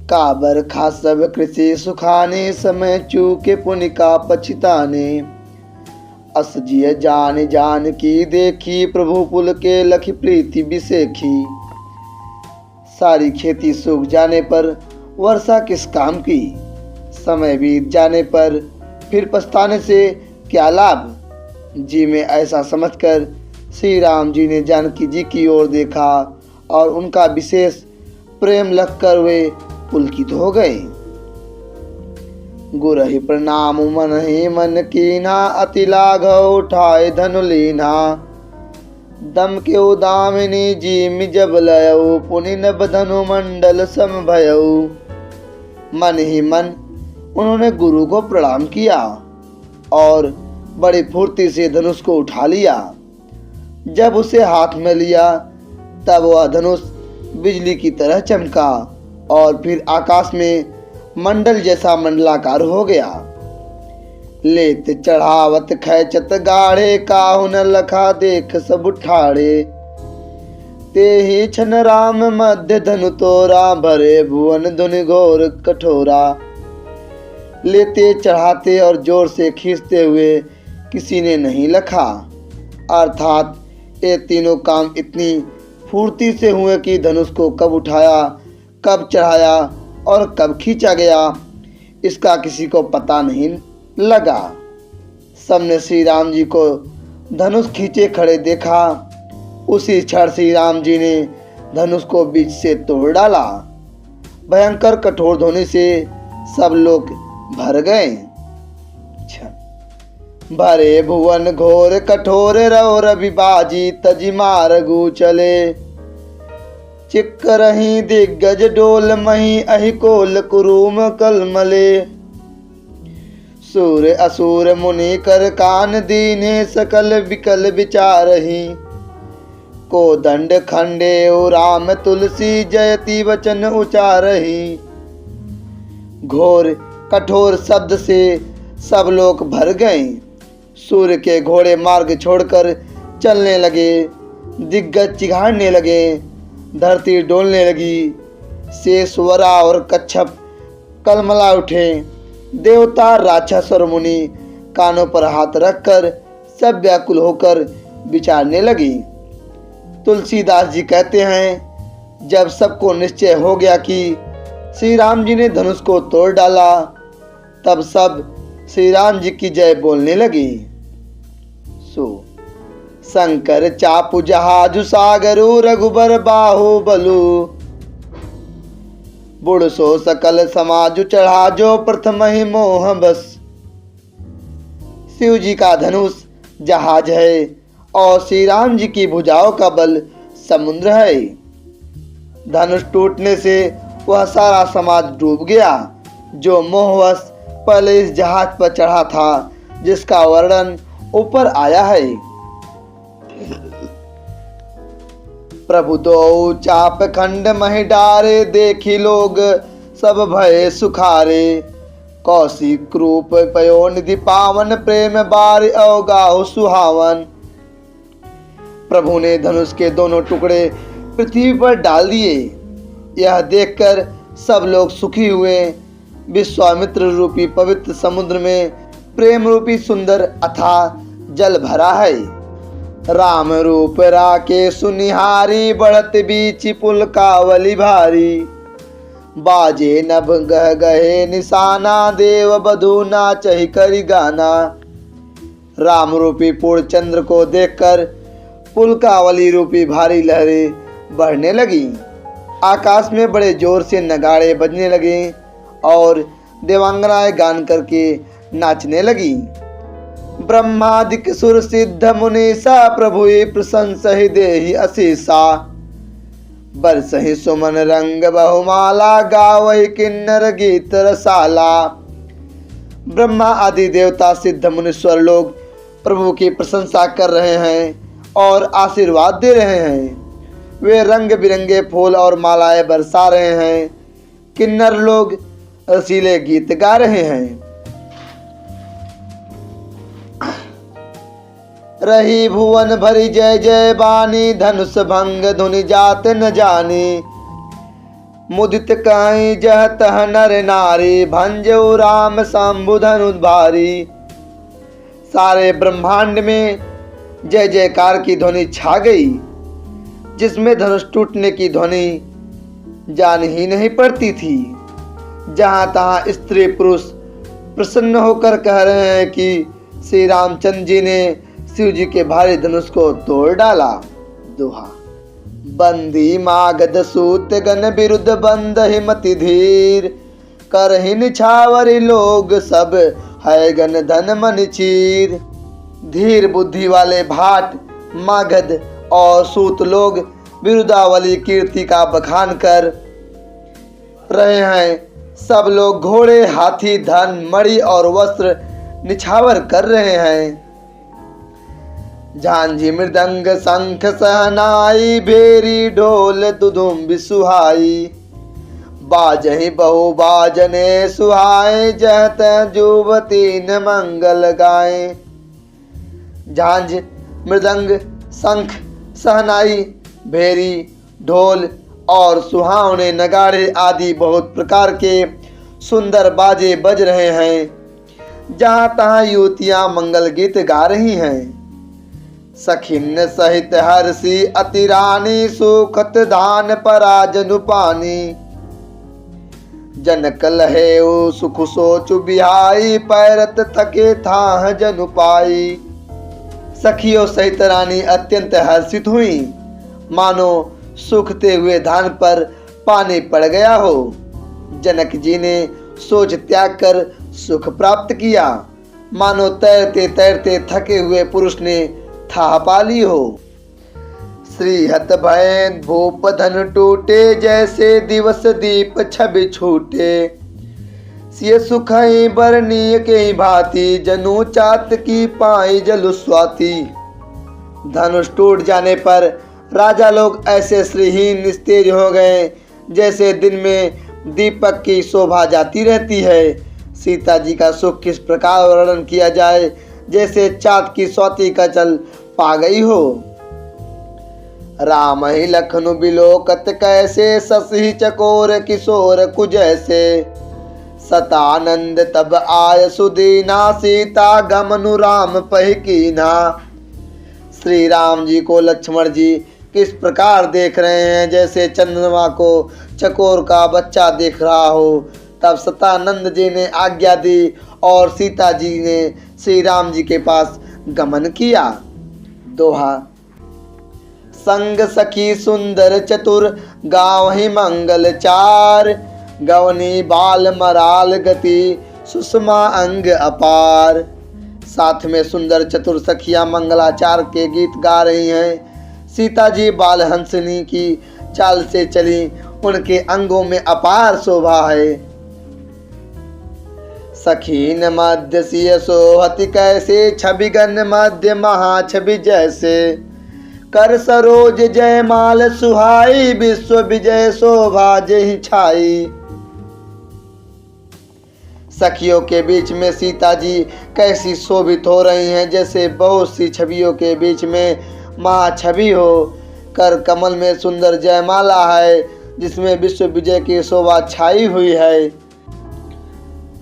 काबर खा सब कृषि सुखाने, समय चूके पुण्य का पछिताने। अस जिय जान जान की देखी, प्रभु पुल के लखी प्रीति बिसेखी। सारी खेती सूख जाने पर वर्षा किस काम की, समय बीत जाने पर फिर पछताने से क्या लाभ। जी में ऐसा समझकर श्री राम जी ने जानकी जी की ओर देखा और उनका विशेष प्रेम लगकर वे पुलकित हो गए। गुरहि प्रणाम मन ही मन कीना, अति लाघव उठाए धनु लीना। दम के उदामिनी जी जब लयऊ, पुनि नभ धनु मंडल सम भयऊ। मन ही मन उन्होंने गुरु को प्रणाम किया और बड़ी फुर्ती से धनुष को उठा लिया। जब उसे हाथ में लिया तब वह धनुष बिजली की तरह चमका और फिर आकाश में मंडल जैसा मंडलाकार हो गया। लेत चढ़ावत खैचत गाढ़े, काहु न लखा देख सब ठाड़े। ते ही छन राम मध्य धनु तोरा, भरे भुवन धुनि घोर कठोरा। लेते चढ़ाते और जोर से खींचते हुए किसी ने नहीं लखा, अर्थात ये तीनों काम इतनी फुर्ती से हुए कि धनुष को कब उठाया, कब चढ़ाया और कब खींचा गया, इसका किसी को पता नहीं लगा। सबने श्री राम जी को धनुष खींचे खड़े देखा। उसी क्षण श्री राम जी ने धनुष को बीच से तोड़ डाला। भयंकर कठोर ध्वनि से सब लोग भर गए। भरे भुवन घोर कठोर, रव रवि बाजी तजी मारगु चले। चिक रही दिग्गज डोल मही, अहि कोल कुरुम कलमले। सूर असुर मुनि कर कान दीने, सकल विकल विचारही। को दंड खंडे ओ राम तुलसी, जयति वचन उचारही। घोर कठोर शब्द से सब लोग भर गए। सूर्य के घोड़े मार्ग छोड़कर चलने लगे, दिग्गज चिघाड़ने लगे, धरती डोलने लगी। शेष वरा और कच्छप कलमला उठे। देवता राक्षस और मुनि कानों पर हाथ रखकर सब व्याकुल होकर विचारने लगी। तुलसीदास जी कहते हैं, जब सबको निश्चय हो गया कि श्री राम जी ने धनुष को तोड़ डाला, तब सब श्री राम जी की जय बोलने लगी। शंकर चापु जहाजु सागरु, रघुबर बाहु बलु। बुढ़ सो सकल समाजु, चढ़ा जो प्रथम ही मोह बस। शिव जी का धनुष जहाज है और श्री राम जी की भुजाओं का बल समुद्र है। धनुष टूटने से वह सारा समाज डूब गया जो मोहवश पहले इस जहाज पर चढ़ा था, जिसका वर्णन ऊपर आया है। प्रभु दो चाप खंड महि डारे, देखी लोग सब भय सुखारे। कौशिक रूप पयो निधि पावन, प्रेम बार अवगाहु सुहावन। प्रभु ने धनुष के दोनों टुकड़े पृथ्वी पर डाल दिए। यह देखकर सब लोग सुखी हुए। विश्वामित्र रूपी पवित्र समुद्र में प्रेम रूपी सुंदर अथाह जल भरा है। राम रूप राके सुनिहारी, बढ़त बीच पुल कावली भारी। बाजे नभ गह गहे निशाना, देव बधू नाचहि करि गाना। राम रूपी पूर्ण चंद्र को देखकर पुल कावली रूपी भारी लहरें बढ़ने लगी। आकाश में बड़े जोर से नगाड़े बजने लगे और देवांगनाएं गान करके नाचने लगी। ब्रह्मादिक सुर सिद्ध मुनीसा, प्रभु प्रशंसहि देहि असीसा। बरसहि सुमन रंग बहुमाला, गावहि किन्नर गीत रसाला। ब्रह्मा आदि देवता सिद्ध मुनीश्वर लोग प्रभु की प्रशंसा कर रहे हैं और आशीर्वाद दे रहे हैं। वे रंग बिरंगे फूल और मालाएं बरसा रहे हैं। किन्नर लोग रसीले गीत गा रहे हैं। रही भुवन भरी जय जय बानी, धनुष भंग धुनि जात न जानी। मुदित कहीं जह तह नर नारी, भंजो राम शंभु धनुष भारी। सारे ब्रह्मांड में जय जयकार की ध्वनि छा गई, जिसमें धनुष टूटने की ध्वनि जान ही नहीं पड़ती थी। जहां तहां स्त्री पुरुष प्रसन्न होकर कह रहे हैं कि श्री रामचंद्र जी ने शिव जी के भारी धनुष को तोड़ डाला। दोहा। बंदी मागध सूत गण विरुद्ध बंद हिमति धीर, करहि निछावरी लोग सब है गण धन मन चीर। धीर बुद्धि वाले भाट, मागध और सूत लोग विरुद्धावली कीर्ति का बखान कर रहे हैं। सब लोग घोड़े, हाथी, धन, मणि और वस्त्र निछावर कर रहे हैं। झांझी मृदंग शंख सहनाई, भेरी ढोल दुधुम सुहाई। बाजहि बहु बाजने सुहाए, जहत जुवती न मंगल गाए। झांझ, मृदंग, शंख, सहनाई, भेरी, ढोल और सुहावने नगाड़े आदि बहुत प्रकार के सुंदर बाजे बज रहे हैं। जहां तहां युवतियां मंगल गीत गा रही हैं। सखिन सहित हर्षी अति रानी, सुखत धान पराजनु पानी। जनक लहे सुख सोचु बिहाई, पैरत थके थाह जनु पाई। सखियों सहित रानी अत्यंत हर्षित हुई, मानो सूखते हुए धान पर पानी पड़ गया हो। जनक जी ने सोच त्याग कर सुख प्राप्त किया, मानो तैरते तैरते थके हुए पुरुष ने थाह पा ली हो। श्री हत भय भूप धन टूटे, जैसे दिवस दीप छवि छूटे। सिय सुखई बरनीय के भांति, जनु चात की पाई जलु स्वाति। धनुष टूट जाने पर राजा लोग ऐसे श्रीहीन निस्तेज हो गए, जैसे दिन में दीपक की शोभा जाती रहती है। सीता जी का सुख किस प्रकार वर्णन किया जाए, जैसे चाँद की स्वाति का जल पा गई हो। राम ही लखनु बिलोकत कैसे, ससही चकोर किशोर कुजैसे। सतानंद तब आय सुदीना, सीता गमनु राम पहिकीना। श्री राम जी को लक्ष्मण जी किस प्रकार देख रहे हैं, जैसे चंद्रमा को चकोर का बच्चा देख रहा हो। तब सतानंद जी ने आज्ञा दी और सीता जी ने श्री राम जी के पास गमन किया। दोहा। संग सखी सुंदर चतुर, गावहि मंगल चार। गवनी बाल मराल गति, सुषमा अंग अपार। साथ में सुंदर चतुर सखियां मंगलाचार के गीत गा रही हैं। सीता जी बाल हंसनी की चाल से चली, उनके अंगों में अपार शोभा है। सखीन मध्य सिय सोहति कैसे, छबिगन मध्य महाछवि जैसे। कर सरोज जयमाल सुहाई, विश्व विजय शोभा जहि छाई। सखियों के बीच में सीता जी कैसी शोभित हो रही हैं, जैसे बहुत सी छवियों के बीच में महाछवि हो। कर कमल में सुंदर जयमाला है, जिसमें विश्व विजय की शोभा छाई हुई है।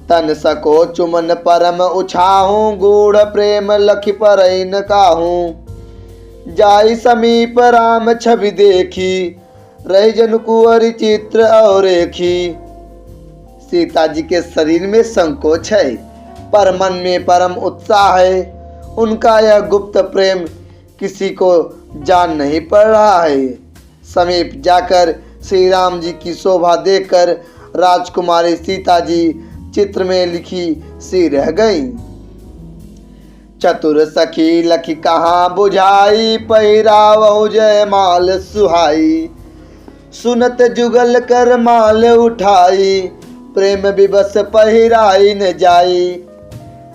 तन सको चुमन परम उछाहूं, गूढ़ प्रेम लखि परई न काहूं। जाई समीप राम छवि देखी, रही जन कुंवरी चित्र और रेखी। सीता जी के शरीर में संकोच है, पर मन में परम उत्साह है। उनका यह गुप्त प्रेम किसी को जान नहीं पड़ रहा है। समीप जाकर श्री राम जी की शोभा देखकर राजकुमारी सीता जी चित्र में लिखी सी रह गई। चतुर सखी लखी कहाँ बुझाई, पहिरावहु जयमाल सुहाई। सुनत जुगल कर माल उठाई, प्रेम विवश पहिराई न जाई।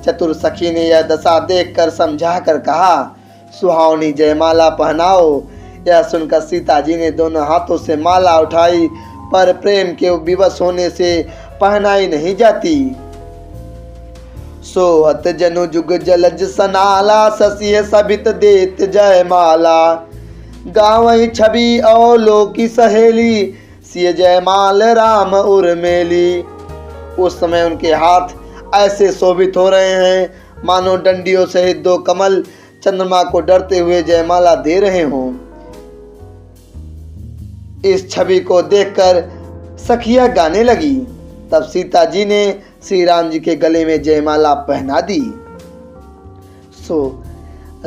चतुर सखी ने यह दशा देखकर समझा कर कहा, सुहावनी जयमाला पहनाओ। यह सुनकर सीता जी ने दोनों हाथों से माला उठाई, पर प्रेम के विवश होने से पहनाई नहीं जाती। सोहत जनु जुग जलज सनाला, ससिह सभित देत जयमाला। गावई छवि और लोकी सहेली, सिय जयमाल राम उर्मेली। उस समय उनके हाथ ऐसे शोभित हो रहे हैं मानो डंडियों सहित दो कमल चंद्रमा को डरते हुए जयमाला दे रहे हों। इस छवि को देखकर सखिया गाने लगी। तब सीता जी ने श्री राम जी के गले में जयमाला पहना दी। सो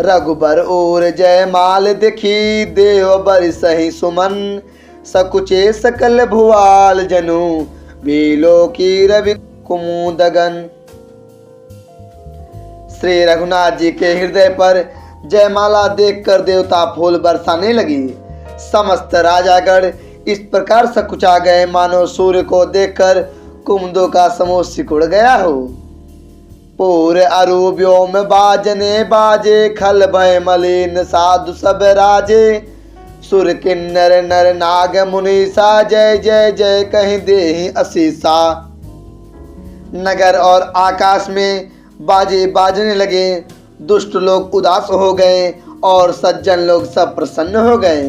रघुबर और जयमाल देखी देव बर सही सुमन, सकुचे सकल भुआल जनु बीलो की रवि कुमुदगन। श्री रघुनाथ जी के हृदय पर जयमाला देखकर देवता फूल बरसाने लगे। समस्त राजागण इस प्रकार सकुचा गए मानो सूर्य को देखकर कुमुदों का समूह सिकुड़ गया हो। पूरे अरु व्योम बाजने बाजे, खल भय मलिन साधु सब राजे, सुर किन्नर नर नाग मुनीसा, जय जय जय कहीं देहि असीसा। नगर और आकाश में बाजे बाजने लगे। दुष्ट लोग उदास हो गए और सज्जन लोग सब प्रसन्न हो गए।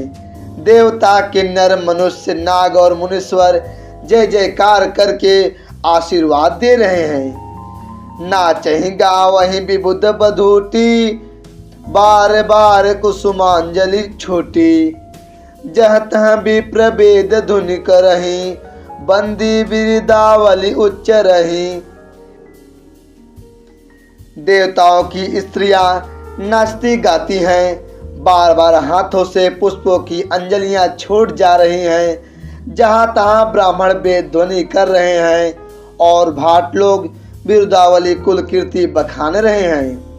देवता किन्नर मनुष्य नाग और मुनीश्वर जय जयकार करके आशीर्वाद दे रहे हैं। नाचहि गावहि विबुध बधूटी, बार बार कुसुमांजलि छूटी, जह तह विप्र वेद धुनि करहि, बंदी बिरदावली उच्च रही। देवताओं की स्त्रियां नाचती गाती हैं, बार बार हाथों से पुष्पों की अंजलियां छोड़ जा रही हैं। जहां तहां ब्राह्मण वेद ध्वनि कर रहे हैं और भाट लोग बिरुदावली कुल कीर्ति बखान रहे हैं।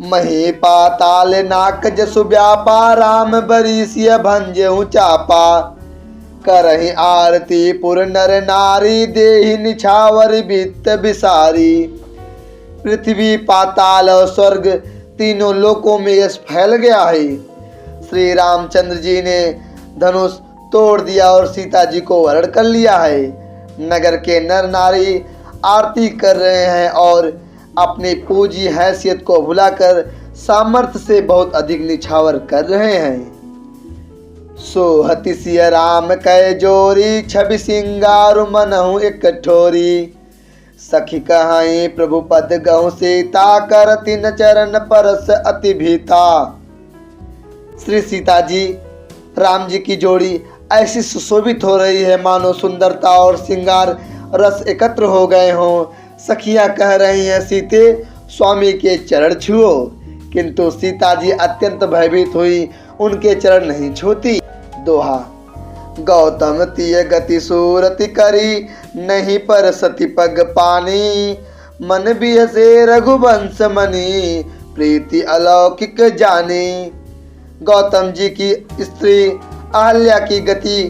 मही पाताल नाक जसु व्यापा, राम बरीसिय भंजहु चापा, करहि आरती पुर नर नारी, देहि निछावर वित्त बिसारी। पृथ्वी पाताल और स्वर्ग तीनों लोकों में यश फैल गया है। श्री रामचंद्र जी ने धनुष तोड़ दिया और सीता जी को वरण कर लिया है। नगर के नर नारी आरती कर रहे हैं और अपनी पूजी हैसियत को भुलाकर सामर्थ्य से बहुत अधिक निछावर कर रहे हैं। सोहति सिय राम कै जोरी, छवि सिंगारु मनहु एक ठोरी, सखी कहाई प्रभु पद गहु सीता, करति न चरण परस अति भीता। श्री सीता जी राम जी की जोड़ी ऐसी सुशोभित हो रही है मानो सुंदरता और श्रृंगार रस एकत्र हो गए हों। सखियां कह रही हैं सीते स्वामी के चरण छुओ, किंतु सीता जी अत्यंत भयभीत हुई, उनके चरण नहीं छूती। दोहा गौतम तिय गति सूरति करी, नहीं पर सती पग पानी, मन बिहसे रघुवंश मनी, प्रीति अलौकिक जानी। गौतम जी की स्त्री अहल्या की गति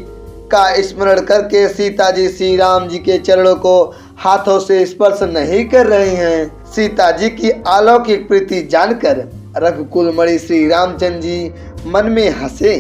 का स्मरण करके सीता जी श्री राम जी के चरणों को हाथों से स्पर्श नहीं कर रही हैं। सीता जी की अलौकिक प्रीति जानकर रघुकुल मणि श्री रामचंद्र जी मन में हंसे।